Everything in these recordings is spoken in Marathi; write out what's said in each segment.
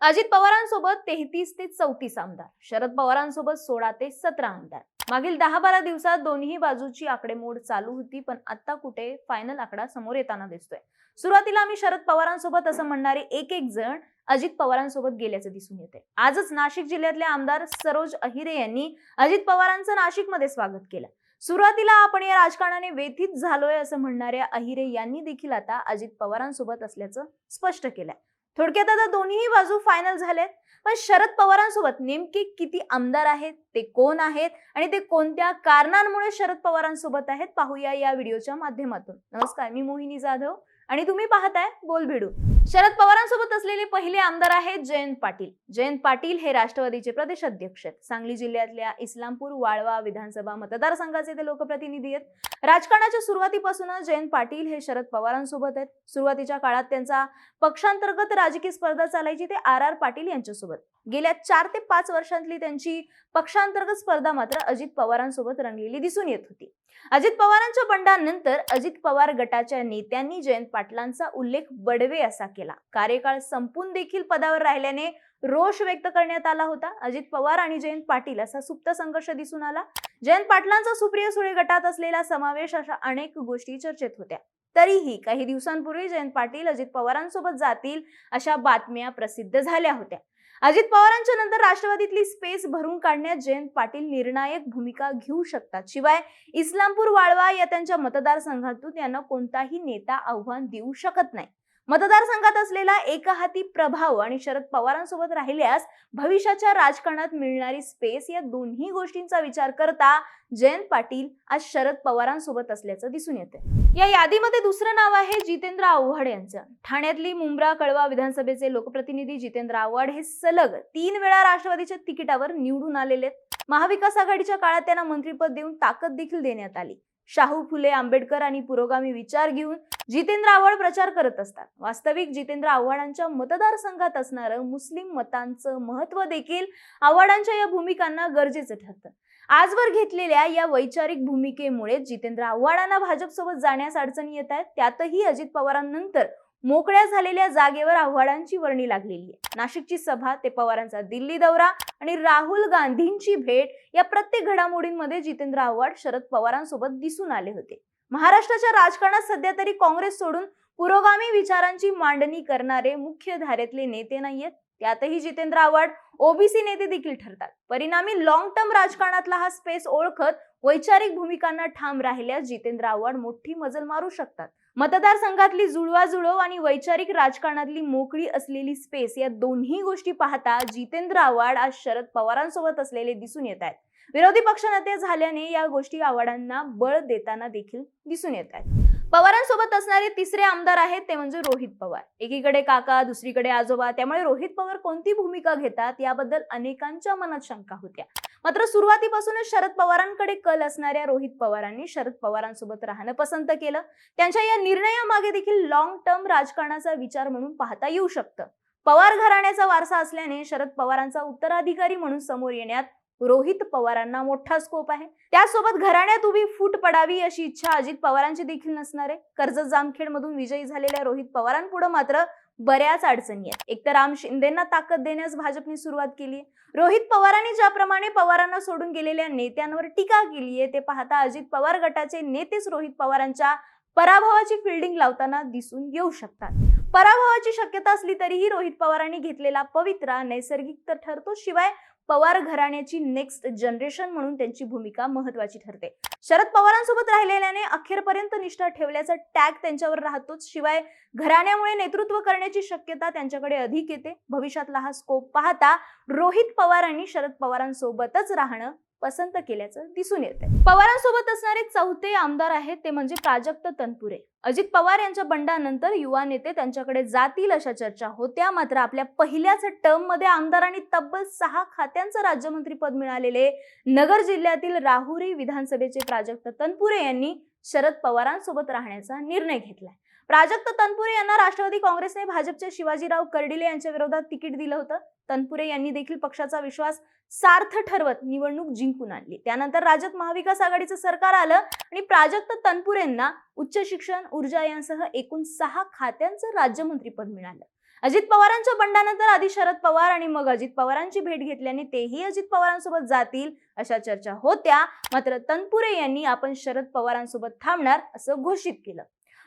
अजित पवारांसोबत 33 ते 34 आमदार, शरद पवारांसोबत 16 ते 17 आमदार. मागील 10-12 दिवसात दोन्ही बाजूची आकडेमोड चालू होती, पण आता कुठे फायनल आकडा समोर येताना दिसतोय. सुरुवातीला आम्ही शरद पवारांसोबत असं म्हणणारे एक जण अजित पवारांसोबत गेल्याचे दिसून येते. आजच नाशिक जिल्ह्यातले आमदार सरोज अहिरे यांनी अजित पवारांचं नाशिकमध्ये स्वागत केलं. सुरुवातीला आपण या राजकारणाने व्यथित झालोय असं म्हणणाऱ्या अहिरे यांनी देखील आता अजित पवारांसोबत असल्याचं स्पष्ट केलंय. थोडक्यात आता दोन्ही बाजू फायनल झालेत, पण शरद पवारांसोबत नेमके किती आमदार आहेत, ते कोण आहेत आणि ते कोणत्या कारणांमुळे शरद पवारांसोबत आहेत, पाहूया या व्हिडिओच्या माध्यमातून. नमस्कार, मी मोहिनी जाधव आणि तुम्ही पाहताय बोलबिडू. शरद पवारांसोबत असलेले पहिले आमदार आहेत जयंत पाटील. जयंत पाटील हे राष्ट्रवादीचे प्रदेश अध्यक्ष आहेत. सांगली जिल्ह्यातल्या इस्लामपूर वाळवा विधानसभा मतदारसंघाचे ते लोकप्रतिनिधी आहेत. राजकारणाच्या सुरुवातीपासूनच जयंत पाटील हे शरद पवारांसोबत आहेत. सुरुवातीच्या काळात त्यांचा पक्षांतर्गत राजकीय स्पर्धा चालायची ते आर पाटील यांच्यासोबत. गेल्या 4 ते 5 वर्षांतली त्यांची पक्षांतर्गत स्पर्धा मात्र अजित पवारांसोबत रंगलेली दिसून येत होती. अजित पवारांच्या बंडानंतर अजित पवार गटाच्या नेत्यांनी जयंत पाटलांचा उल्लेख बडवे असा केला. कार्यकाळ संपून देखील पदावर राहिल्याने रोष व्यक्त करण्यात आला होता. अजित पवार आणि जयंत पाटील असा सुप्त संघर्ष दिसून आला. जयंत पाटलांचा सुप्रिया सुळे गटात असलेला समावेश अशा अनेक गोष्टी चर्चेत होत्या. तरीही काही दिवसांपूर्वी जयंत पाटील अजित पवारांसोबत जातील अशा बातम्या प्रसिद्ध झाल्या होत्या. अजित पवारांच्या नंतर राष्ट्रवादीतली स्पेस भरून काढण्यात जयंत पाटील निर्णायक भूमिका घेऊ शकतात. शिवाय इस्लामपूर वाळवा या त्यांच्या मतदारसंघातून यांना कोणताही नेता आव्हान देऊ शकत नाही. मतदारसंघात असलेला एकहाती प्रभाव आणि शरद पवारांसोबत राहिल्यास भविष्याच्या राजकारणात मिळणारी स्पेस या दोन्ही गोष्टींचा विचार करता जयंत पाटील आज शरद पवारांसोबत असल्याचं दिसून येते. या यादीमध्ये दुसरं नाव आहे जितेंद्र आव्हाड यांचं. ठाण्यातली मुंब्रा कळवा विधानसभेचे लोकप्रतिनिधी जितेंद्र आव्हाड हे सलग 3 वेळा राष्ट्रवादीच्या तिकिटावर निवडून आलेले आहेत. महाविकास आघाडीच्या काळात त्यांना मंत्रिपद देऊन ताकद देखील देण्यात आली. शाहू फुले आंबेडकर आणि पुरोगामी विचार घेऊन जितेंद्र आव्हाड प्रचार करत असतात. वास्तविक जितेंद्र आव्हाडांच्या मतदारसंघात असणारं मुस्लिम मतांचं महत्व देखील आव्हाडांच्या या भूमिकांना गरजेचं ठरतं. आजवर घेतलेल्या या वैचारिक भूमिकेमुळे जितेंद्र आव्हाडांना भाजपसोबत जाण्यास अडचणी येत आहेत. त्यातही अजित पवारांनंतर मोकळ्या झालेल्या जागेवर आव्हाडांची वर्णी लागलेली आहे. नाशिकची सभा ते पवारांचा दिल्ली दौरा आणि राहुल गांधींची भेट या प्रत्येक घडामोडींमध्ये जितेंद्र आव्हाड शरद पवारांसोबत दिसून आले होते. महाराष्ट्राच्या राजकारणात सध्या तरी काँग्रेस सोडून पुरोगामी विचारांची मांडणी करणारे मुख्य धारेतले नेते नाहीयेत. त्यातही जितेंद्र आव्हाड ओबीसी नेते देखील ठरतात. परिणामी लॉंग टर्म राजकारणातला हा स्पेस ओळखत वैचारिक भूमिकांना ठाम राहिल्यास जितेंद्र आव्हाड मोठी मजल मारू शकतात. मतदारसंघातली जुळवाजुळव आणि वैचारिक राजकारणातली मोकळी असलेली स्पेस या दोन्ही गोष्टी पाहता जितेंद्र आव्हाड आज शरद पवारांसोबत असलेले दिसून येत आहेत. विरोधी पक्षनेते झाल्याने या गोष्टी आव्हाडांना बळ देताना देखील दिसून येत आहेत. पवारांसोबत असणारे तिसरे आमदार आहेत ते म्हणजे रोहित पवार. एकीकडे काका, दुसरीकडे आजोबा, त्यामुळे रोहित पवार कोणती भूमिका घेतात याबद्दल अनेकांच्या मनात शंका होत्या. मात्र सुरुवातीपासूनच शरद पवारांकडे कल असणाऱ्या रोहित पवारांनी शरद पवारांसोबत राहणं पसंत केलं. त्यांच्या या निर्णयामागे देखील लॉंग टर्म राजकारणाचा विचार म्हणून पाहता येऊ शकतं. पवार घराण्याचा वारसा असल्याने शरद पवारांचा उत्तराधिकारी म्हणून समोर येण्यात रोहित पवारांना मोठा स्कोप आहे. त्यासोबत घराण्यात उभी फूट पडावी अशी इच्छा अजित पवारांची देखील नसणार आहे. कर्जत जामखेड मधून विजयी झालेल्या रोहित पवारांपुढे मात्र बऱ्याच अडचणी आहेत. एकतर राम शिंदेंना ताकद देण्यास भाजपने सुरुवात केली. रोहित पवारांनी ज्याप्रमाणे पवारांना सोडून गेलेल्या नेत्यांवर टीका केली आहे ते पाहता अजित पवार गटाचे नेतेच रोहित पवारांच्या पराभवाची फिल्डिंग लावताना दिसून येऊ शकतात. पराभवाची शक्यता असली तरीही रोहित पवारांनी घेतलेला पवित्रा नैसर्गिक तर ठरतो. शिवाय पवार घराण्याची नेक्स्ट जनरेशन म्हणून त्यांची भूमिका महत्वाची ठरते. शरद पवारांसोबत राहिलेल्याने अखेरपर्यंत निष्ठा ठेवल्याचा टॅग त्यांच्यावर राहतोच. शिवाय घराण्यामुळे नेतृत्व करण्याची शक्यता त्यांच्याकडे अधिक येते. भविष्यातला हा स्कोप पाहता रोहित पवारांनी शरद पवारांसोबतच राहणं पसंत केल्याचं दिसून येते. पवारांसोबत असणारे चौथे आमदार आहेत ते म्हणजे प्राजक्त तनपुरे. अजित पवार यांच्या बंडानंतर युवा नेते त्यांच्याकडे जातील अशा चर्चा होत्या. मात्र आपल्या पहिल्याच टर्म मध्ये आमदारांनी तब्बल 6 खात्यांचं राज्यमंत्रीपद मिळालेले नगर जिल्ह्यातील राहुरी विधानसभेचे प्राजक्त तनपुरे यांनी शरद पवारांसोबत राहण्याचा निर्णय घेतलाय. प्राजक्त तनपुरे यांना राष्ट्रवादी काँग्रेसने भाजपचे शिवाजीराव कर्डिले यांच्या विरोधात तिकीट दिलं होतं. तनपुरे यांनी देखील पक्षाचा विश्वास सार्थ ठरवत निवडणूक जिंकून आणली. त्यानंतर राज्यात महाविकास आघाडीचं सरकार आलं आणि प्राजक्त तनपुरेंना उच्च शिक्षण, ऊर्जा यांसह एकूण 6 खात्यांचं राज्यमंत्रीपद मिळालं. अजित पवारांच्या बंडानंतर आधी शरद पवार आणि मग अजित पवारांची भेट घेतल्याने तेही अजित पवारांसोबत जातील अशा चर्चा होत्या. मात्र तनपुरे यांनी आपण शरद पवारांसोबत थांबणार असं घोषित केलं.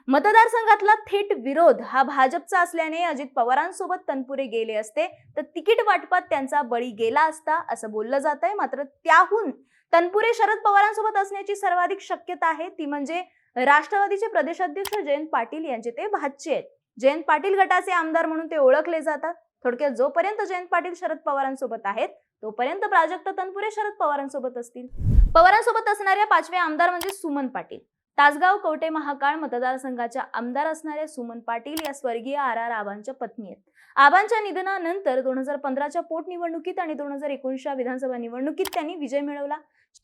मतदारसंघातला थेट विरोध हा भाजपचा असल्याने अजित पवारांसोबत तनपुरे गेले असते तर तिकीट वाटपात त्यांचा बळी गेला असता असं बोललं जात आहे. मात्र त्याहून तनपुरे शरद पवारांसोबत असण्याची सर्वाधिक शक्यता आहे ती म्हणजे राष्ट्रवादीचे प्रदेशाध्यक्ष जयंत पाटील यांचे ते भाचे आहेत. जयंत पाटील गटाचे आमदार म्हणून ते ओळखले जातात. थोडक्यात जोपर्यंत जयंत पाटील शरद पवारांसोबत आहेत तोपर्यंत प्राजक्त तनपुरे शरद पवारांसोबत असतील. पवारांसोबत असणाऱ्या 5वे आमदार म्हणजे सुमन पाटील. तासगाव कवठे महाकाळ मतदारसंघाच्या आमदार असणाऱ्या सुमन पाटील या स्वर्गीय आर आबांच्या पत्नी आहेत. आबांच्या निधनानंतर 2015च्या पोटनिवडणुकीत आणि 2019च्या विधानसभा निवडणुकीत त्यांनी विजय मिळवला.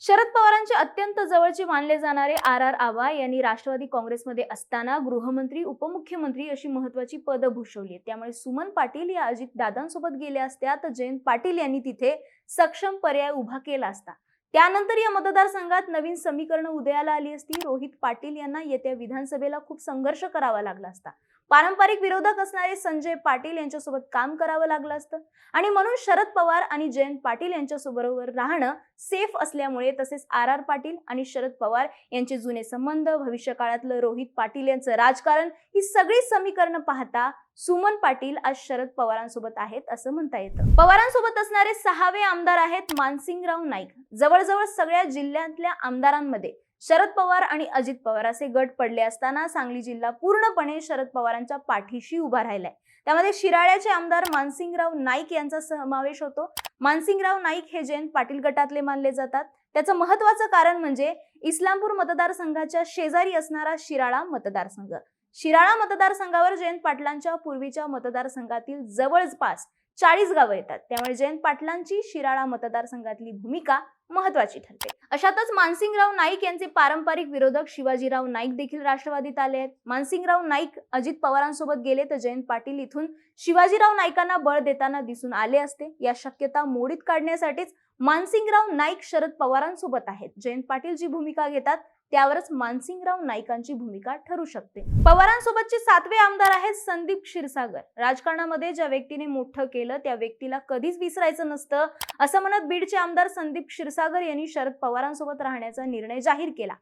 शरद पवारांचे अत्यंत जवळचे मानले जाणारे आर आबा यांनी राष्ट्रवादी काँग्रेसमध्ये असताना गृहमंत्री, उपमुख्यमंत्री अशी महत्वाची पदं भूषवली. त्यामुळे सुमन पाटील या अजित दादांसोबत गेल्या असत्या तर जयंत पाटील यांनी तिथे सक्षम पर्याय उभा केला असता. त्यानंतर या मतदारसंघात नवीन समीकरण उदयाला आली असती. रोहित पाटील यांना येत्या विधानसभेला खूप संघर्ष करावा लागला असता. पारंपरिक विरोधक असणारे संजय पाटील यांच्यासोबत काम करावं लागलं असतं आणि म्हणून शरद पवार आणि जयंत पाटील यांच्याबरोबर राहणं सेफ असल्यामुळे तसेच आर पाटील आणि शरद पवार यांचे जुने संबंध, भविष्यकाळातलं रोहित पाटील यांचं राजकारण ही सगळी समीकरणं पाहता सुमन पाटील आज शरद पवारांसोबत आहेत असं म्हणता येतं. पवारांसोबत असणारे 6वे आमदार आहेत मानसिंगराव नाईक. जवळजवळ सगळ्या जिल्ह्यातल्या आमदारांमध्ये शरद पवार आणि अजित पवार असे गट पडले असताना सांगली जिल्हा पूर्णपणे शरद पवारांच्या पाठीशी उभा राहिलाय. त्यामध्ये शिराळ्याचे आमदार मानसिंगराव नाईक यांचा समावेश होतो. मानसिंगराव नाईक हे जयंत पाटील गटातले मानले जातात. त्याचं महत्वाचं कारण म्हणजे इस्लामपूर मतदारसंघाच्या शेजारी असणारा शिराळा मतदारसंघ. शिराळा मतदारसंघावर जयंत पाटलांच्या पूर्वीच्या मतदारसंघातील जवळपास 40 गावं येतात. त्यामुळे जयंत पाटलांची शिराळा मतदारसंघातली भूमिका महत्वाची ठरते. अशातच मानसिंगराव नाईक यांचे पारंपरिक विरोधक शिवाजीराव नाईक देखील राष्ट्रवादीत आले आहेत. मानसिंगराव नाईक अजित पवारांसोबत गेले तर जयंत पाटील इथून शिवाजीराव नाईकांना बळ देताना दिसून आले असते. या शक्यता मोडीत काढण्यासाठीच मानसिंगराव नाईक शरद पवारांसोबत आहेत. जयंत पाटील जी भूमिका घेतात त्यावरच मानसिंगराव नाईकांची भूमिका ठरू शकते. पवारांसोबतचे 7वे आमदार आहेत संदीप क्षीरसागर. राजकारणामध्ये ज्या व्यक्तीने मोठं केलं त्या व्यक्तीला कधीच विसरायचं नसतं असं म्हणत बीडचे आमदार संदीप क्षीरसागर यांनी शरद पवारांसोबत राहण्याचा निर्णय जाहीर केला.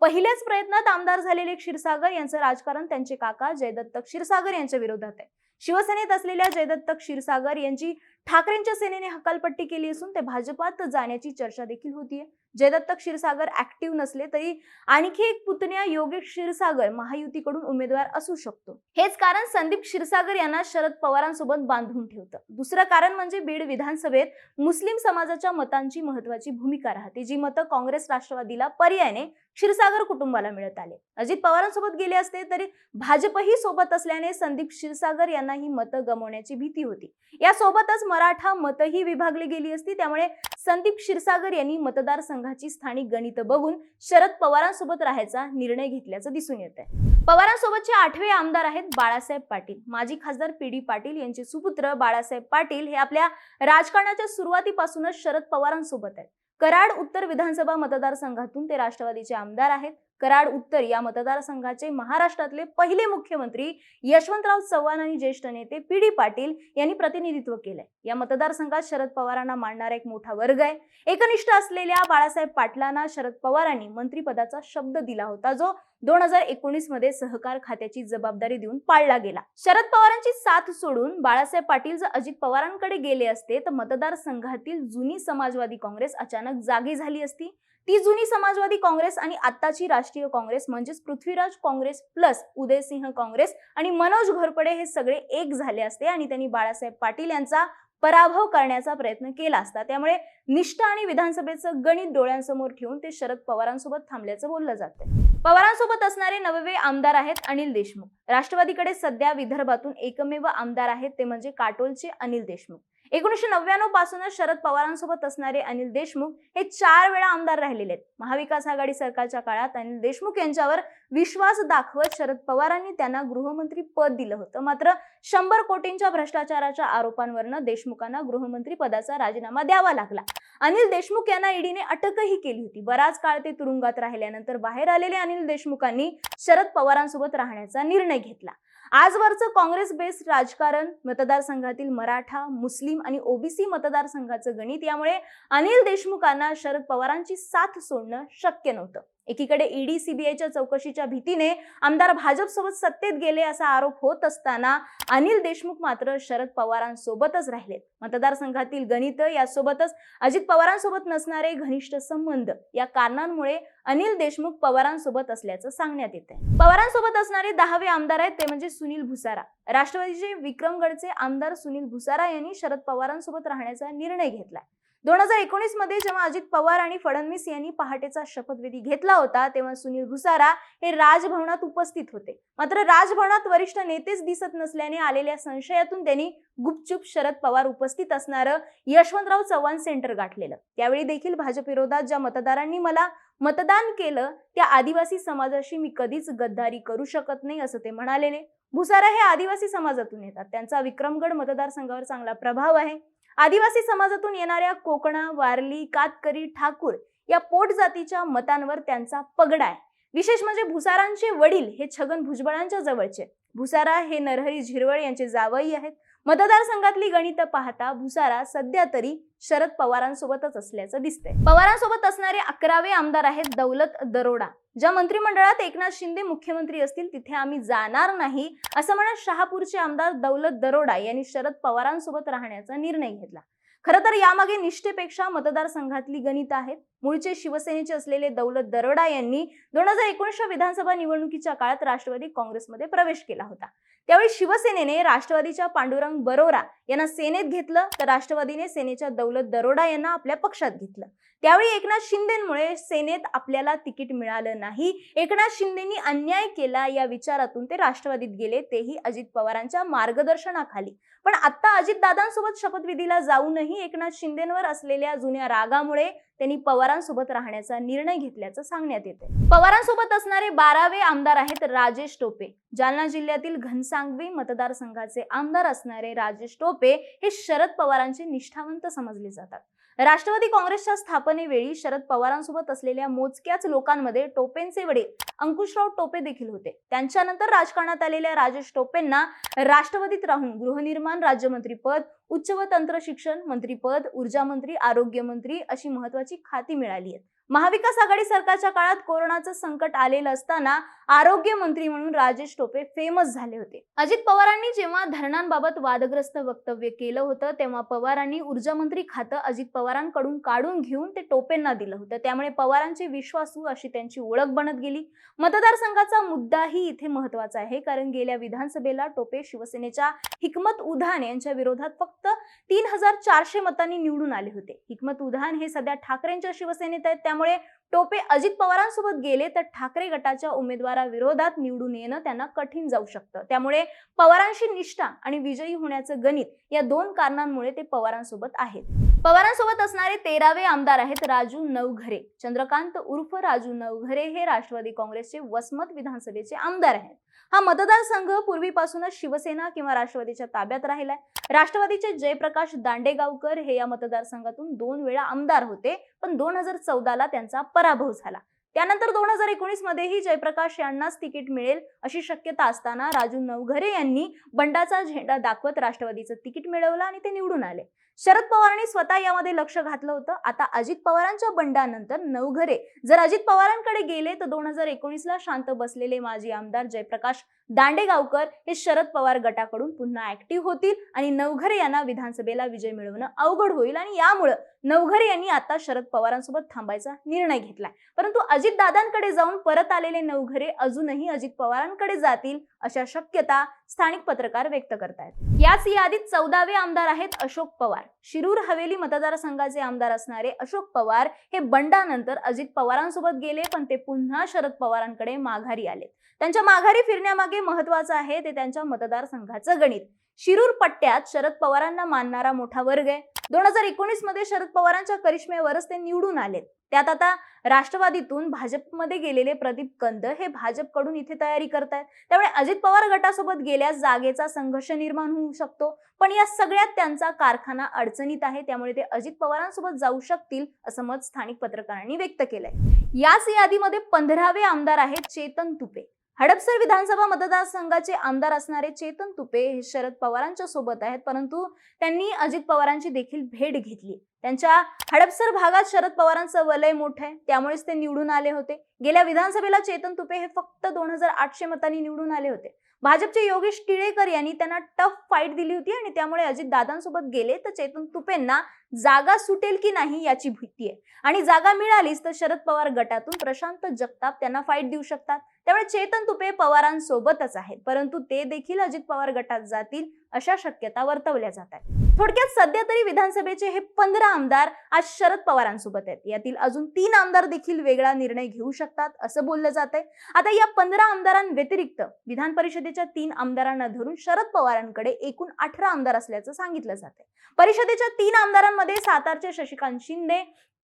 पहिल्याच प्रयत्नात आमदार झालेले क्षीरसागर यांचं राजकारण त्यांचे काका जयदत्त क्षीरसागर यांच्या विरोधात आहे. शिवसेनेत असलेल्या जयदत्त क्षीरसागर यांची ठाकरेंच्या सेनेने हकालपट्टी केली असून ते भाजपात जाण्याची चर्चा देखील होतीये. जयदत्त क्षीरसागर ऍक्टिव्ह नसले तरी आणखी एक पुतण्या योगेश क्षीरसागर महायुतीकडून उमेदवार असू शकतो. हेच कारण संदीप क्षीरसागर यांना शरद पवारांसोबत बांधून ठेवतं. दुसरं कारण म्हणजे बीड विधानसभेत मुस्लिम समाजाच्या मतांची महत्वाची भूमिका राहते, जी मतं काँग्रेस राष्ट्रवादीला पर्यायाने क्षीरसागर कुटुंबाला मिळत आले. अजित पवारांसोबत गेले असते तरी भाजपही सोबत असल्याने संदीप क्षीरसागर यांना ही मतं गमावण्याची भीती होती. यासोबतच मराठा मतही विभागली गेली असती. त्यामुळे संदीप क्षीरसागर यांनी मतदारसंघाची स्थानिक गणितं बघून शरद पवारांसोबत राहायचा निर्णय घेतल्याचं दिसून येत आहे. पवारांसोबतचे 8वे आमदार आहेत बाळासाहेब पाटील. माजी खासदार पी.डी. पाटील यांचे सुपुत्र बाळासाहेब पाटील हे आपल्या राजकारणाच्या सुरुवातीपासूनच शरद पवारांसोबत आहेत. कराड उत्तर विधानसभा मतदारसंघातून ते राष्ट्रवादीचे आमदार आहेत. कराड उत्तर या मतदारसंघाचे महाराष्ट्रातले पहिले मुख्यमंत्री यशवंतराव चव्हाण आणि ज्येष्ठ नेते पी.डी. पाटील यांनी प्रतिनिधित्व केलंय. या मतदारसंघात शरद पवारांना मानणारा एक मोठा वर्ग आहे. एकनिष्ठ असलेल्या बाळासाहेब पाटलांना शरद पवारांनी मंत्रिपदाचा शब्द दिला होता, जो 2019 मध्ये सहकार खात्याची जबाबदारी देऊन पाळला गेला. शरद पवारांची साथ सोडून बाळासाहेब पाटील जर अजित पवारांकडे गेले असते तर मतदारसंघातील जुनी समाजवादी काँग्रेस अचानक जागी झाली असती. ती जुनी समाजवादी काँग्रेस आणि आत्ताची राष्ट्रीय काँग्रेस म्हणजेच पृथ्वीराज काँग्रेस प्लस उदयसिंह काँग्रेस आणि मनोज घोरपडे हे सगळे एक झाले असते आणि त्यांनी बाळासाहेब पाटील यांचा पराभव करण्याचा प्रयत्न केला असता. त्यामुळे निष्ठा आणि विधानसभेचं गणित डोळ्यांसमोर ठेवून ते शरद पवारांसोबत थांबल्याचं बोललं जातं. पवारांसोबत असणारे 9वे आमदार आहेत अनिल देशमुख. राष्ट्रवादीकडे सध्या विदर्भातून एकमेव आमदार आहेत ते म्हणजे काटोलचे अनिल देशमुख. 1999 पासूनच शरद पवारांसोबत असणारे अनिल देशमुख हे 4 वेळा आमदार राहिलेले आहेत. महाविकास आघाडी सरकारच्या काळात अनिल देशमुख यांच्यावर विश्वास दाखवत शरद पवारांनी त्यांना गृहमंत्री पद दिलं होतं. मात्र 100 कोटींच्या भ्रष्टाचाराच्या आरोपांवरनं देशमुखांना गृहमंत्री पदाचा राजीनामा द्यावा लागला. अनिल देशमुख यांना ईडीने अटकही केली होती. बराच काळ ते तुरुंगात राहिल्यानंतर बाहेर आलेले अनिल देशमुखांनी शरद पवारांसोबत राहण्याचा निर्णय घेतला. आजवरचं काँग्रेस बेस्ड राजकारण, मतदारसंघातील मराठा, मुस्लिम आणि ओबीसी मतदारसंघाचं गणित यामुळे अनिल देशमुखांना शरद पवारांची साथ सोडणं शक्य नव्हतं. एकीकडे ईडी सीबीआयच्या चौकशीच्या भीतीने आमदार भाजपसोबत सत्तेत गेले असा आरोप होत असताना अनिल देशमुख मात्र शरद पवारांसोबतच राहिलेत. मतदारसंघातील गणित यासोबतच अजित पवारांसोबत नसणारे घनिष्ठ संबंध या कारणांमुळे अनिल देशमुख पवारांसोबत असल्याचं सांगण्यात येते. पवारांसोबत असणारे 10वे आमदार आहेत ते म्हणजे सुनील भुसारा. राष्ट्रवादीचे विक्रमगडचे आमदार सुनील भुसारा यांनी शरद पवारांसोबत राहण्याचा निर्णय घेतलाय. 2019 मध्ये जेव्हा अजित पवार आणि फडणवीस यांनी पहाटेचा शपथविधी घेतला होता तेव्हा सुनील भुसारा हे राजभवनात उपस्थित होते. मात्र राजभवनात वरिष्ठ नेतेच दिसत नसल्याने आलेल्या संशयातून त्यांनी गुपचूप शरद पवार उपस्थित असणारं यशवंतराव चव्हाण सेंटर गाठलेलं. त्यावेळी देखील भाजप विरोधात ज्या मतदारांनी मला मतदान केलं त्या आदिवासी समाजाशी मी कधीच गद्दारी करू शकत नाही असं ते म्हणालेले. भुसारा हे आदिवासी समाजातून येतात. त्यांचा विक्रमगड मतदारसंघावर चांगला प्रभाव आहे. आदिवासी समाजातून येणाऱ्या कोकणा, वारली, कातकरी, ठाकूर या पोट जातीच्या मतांवर त्यांचा पगडा आहे. विशेष म्हणजे भुसारांचे वडील हे छगन भुजबळांच्या जवळचे. भुसारा हे नरहरी झिरवळ यांचे जावई आहेत. मतदारसंघातली गणित पाहता भुसारा सध्या तरी शरद पवारांसोबतच असल्याचं दिसतंय. पवारांसोबत असणारे 11वे आमदार आहेत दौलत दरोडा. ज्या मंत्रिमंडळात एकनाथ शिंदे मुख्यमंत्री असतील तिथे आम्ही जाणार नाही असं म्हणत शहापूरचे आमदार दौलत दरोडा यांनी शरद पवारांसोबत राहण्याचा निर्णय घेतला. खरं तर यामागे निष्ठेपेक्षा मतदारसंघातली गणित आहेत. मूळचे शिवसेनेचे असलेले दौलत दरोडा यांनी 2019 विधानसभा निवडणुकीच्या काळात राष्ट्रवादी काँग्रेसमध्ये प्रवेश केला होता. त्यावेळी शिवसेनेने राष्ट्रवादीच्या पांडुरंग बरोरा यांना सेनेत घेतलं तर राष्ट्रवादीने सेनेच्या दौलत दरोडा यांना आपल्या पक्षात घेतलं. त्यावेळी एकनाथ शिंदेंमुळे सेनेत आपल्याला तिकीट मिळालं नाही, एकनाथ शिंदेंनी अन्याय केला या विचारातून ते राष्ट्रवादीत गेले, तेही अजित पवारांच्या मार्गदर्शनाखाली. पण आता अजितदादांसोबत शपथविधीला जाऊनही एकनाथ शिंदेंवर असलेल्या जुन्या रागामुळे त्यांनी पवारांसोबत राहण्याचा निर्णय घेतल्याचं सांगण्यात येते. पवारांसोबत असणारे 12वे आमदार आहेत राजेश टोपे. जालना जिल्ह्यातील घनसावंगी मतदारसंघाचे आमदार असणारे राजेश टोपे हे शरद पवारांचे निष्ठावंत समजले जातात. राष्ट्रवादी काँग्रेसच्या स्थापनेवेळी शरद पवारांसोबत असलेल्या मोजक्याच लोकांमध्ये टोपेंचे वडील अंकुशराव टोपे देखील होते. त्यांच्यानंतर राजकारणात आलेल्या राजेश टोपेंना राष्ट्रवादीत राहून गृहनिर्माण राज्यमंत्रीपद, उच्च व तंत्र शिक्षण मंत्रीपद, ऊर्जा मंत्री, आरोग्य मंत्री अशी महत्वाची खाती मिळाली आहेत. महाविकास आघाडी सरकारच्या काळात कोरोनाचं संकट आलेलं असताना आरोग्य मंत्री म्हणून राजेश टोपे फेमस झाले होते. अजित पवारांनी जेव्हा धरणांबाबत वादग्रस्त वक्तव्य केलं होतं तेव्हा पवारांनी ऊर्जा मंत्री खातं अजित पवारांकडून काढून घेऊन ते टोपेंना दिलं होतं. त्यामुळे पवारांचे विश्वासू अशी त्यांची ओळख बनत गेली. मतदारसंघाचा मुद्दाही इथे महत्वाचा आहे, कारण गेल्या विधानसभेला टोपे शिवसेनेच्या हिकमत उधान यांच्या विरोधात फक्त 3400 मतांनी निवडून आले होते. हिकमत उधान हे सध्या ठाकरेंच्या शिवसेनेत आहेत. त्यामुळे टोपे अजित पवारांसोबत गेले तर ठाकरे गटाच्या उमेदवाराविरोधात निवडून येणं त्यांना कठीण जाऊ शकतं. त्यामुळे पवारांशी निष्ठा आणि विजयी होण्याचं गणित या 2 कारणांमुळे ते पवारांसोबत आहेत. पवारांसोबत असणारे 13वे आमदार आहेत राजू नवघरे. चंद्रकांत उर्फ राजू नवघरे हे राष्ट्रवादी काँग्रेसचे वसमत विधानसभेचे आमदार आहेत. हा मतदारसंघ पूर्वीपासूनच शिवसेना किंवा राष्ट्रवादीच्या ताब्यात राहिलाय. राष्ट्रवादीचे जयप्रकाश दांडेगावकर हे या मतदारसंघातून 2 वेळा आमदार होते, पण 2014ला त्यांचा पराभव झाला. त्यानंतर 2019 मध्येही जयप्रकाश यांनाच तिकीट मिळेल अशी शक्यता असताना राजू नवघरे यांनी बंडाचा झेंडा दाखवत राष्ट्रवादीचं तिकीट मिळवलं आणि ते निवडून आले. शरद पवारांनी स्वतः यामध्ये लक्ष घातलं होतं. आता अजित पवारांच्या बंडानंतर नवघरे जर अजित पवारांकडे गेले तर 2019ला शांत बसलेले माजी आमदार जयप्रकाश दांडेगावकर हे शरद पवार गटाकडून पुन्हा ऍक्टिव्ह होतील आणि नवघरे यांना विधानसभेला विजय मिळवणं अवघड होईल आणि यामुळे नवघरे यांनी आता शरद पवारांसोबत थांबायचा निर्णय घेतलाय. परंतु अजित दादांकडे जाऊन परत आलेले नवघरे अजूनही अजित पवारांकडे जातील अशा शक्यता स्थानिक पत्रकार व्यक्त करतायत. याच यादीत 14वे आमदार आहेत अशोक पवार. शिरूर हवेली मतदारसंघाचे आमदार असणारे अशोक पवार हे बंडानंतर अजित पवारांसोबत गेले, पण ते पुन्हा शरद पवारांकडे माघारी आले. त्यांच्या माघारी फिरण्यामागे महत्वाचं आहे ते त्यांच्या मतदारसंघाचं गणित. शिरूर पट्ट्यात शरद पवारांना मानणारा मोठा वर्ग आहे. 2019 मध्ये शरद पवारांच्या करिश्म्यावरच ते निवडून आलेत. त्यात आता राष्ट्रवादीतून भाजपमध्ये गेलेले प्रदीप कंद हे भाजपकडून इथे तयारी करतायत. त्यामुळे अजित पवार गटासोबत गेल्यास जागेचा संघर्ष निर्माण होऊ शकतो. पण या सगळ्यात त्यांचा कारखाना अडचणीत आहे, त्यामुळे ते अजित पवारांसोबत जाऊ शकतील असं मत स्थानिक पत्रकारांनी व्यक्त केलंय. याच यादीमध्ये 15वे आमदार आहेत चेतन तुपे. हडपसर विधानसभा मतदारसंघाचे आमदार असणारे चेतन तुपे हे शरद पवारांच्या सोबत आहेत, परंतु त्यांनी अजित पवारांची देखील भेट घेतली. त्यांच्या हडपसर भागात शरद पवारांचं वलय मोठं आहे, त्यामुळेच ते निवडून आले होते. गेल्या विधानसभेला चेतन तुपे हे फक्त 2800 मतांनी निवडून आले होते. भाजपचे योगेश टिळेकर यांनी त्यांना टफ फाईट दिली होती आणि त्यामुळे अजित दादांसोबत गेले तर चेतन तुपेंना जागा सुटेल की नाही याची भीती आहे. आणि जागा मिळालीच तर शरद पवार गटातून प्रशांत जगताप त्यांना फाईट देऊ शकतात. त्यामुळे चेतन तुपे पवारांसोबतच आहेत, परंतु ते देखील अजित पवार गटात जातील अशा शक्यता वर्तवल्या जात आहेत. थोडक्यात सध्या तरी विधानसभेचे हे 15 आमदार आज शरद पवारांसोबत आहेत. यातील अजून 3 आमदार देखील वेगळा निर्णय घेऊ शकतात असं बोललं जात आहे. आता या 15 आमदारांव्यतिरिक्त विधान परिषदेच्या 3 आमदारांना धरून शरद पवारांकडे एकूण 18 आमदार असल्याचं सांगितलं जात आहे. परिषदेच्या 3 आमदारांमध्ये सातारचे शशिकांत शिंदे,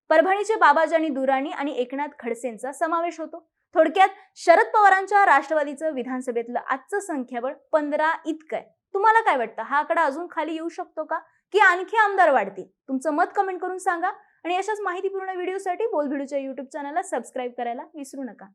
परभणीचे बाबाजानी दुराणी आणि एकनाथ खडसेंचा समावेश होतो. थोडक्यात शरद पवारांच्या राष्ट्रवादीचं विधानसभेतलं आजचं संख्याबळ 15 इतकं आहे. तुम्हाला काय वाटतं, हा आकडा अजून खाली येऊ शकतो का, की आणखी आमदार वाढतील? तुमचं मत कमेंट करून सांगा आणि अशाच माहितीपूर्ण व्हिडिओसाठी बोलबिडूच्या YouTube चॅनलला सबस्क्राईब करायला विसरू नका.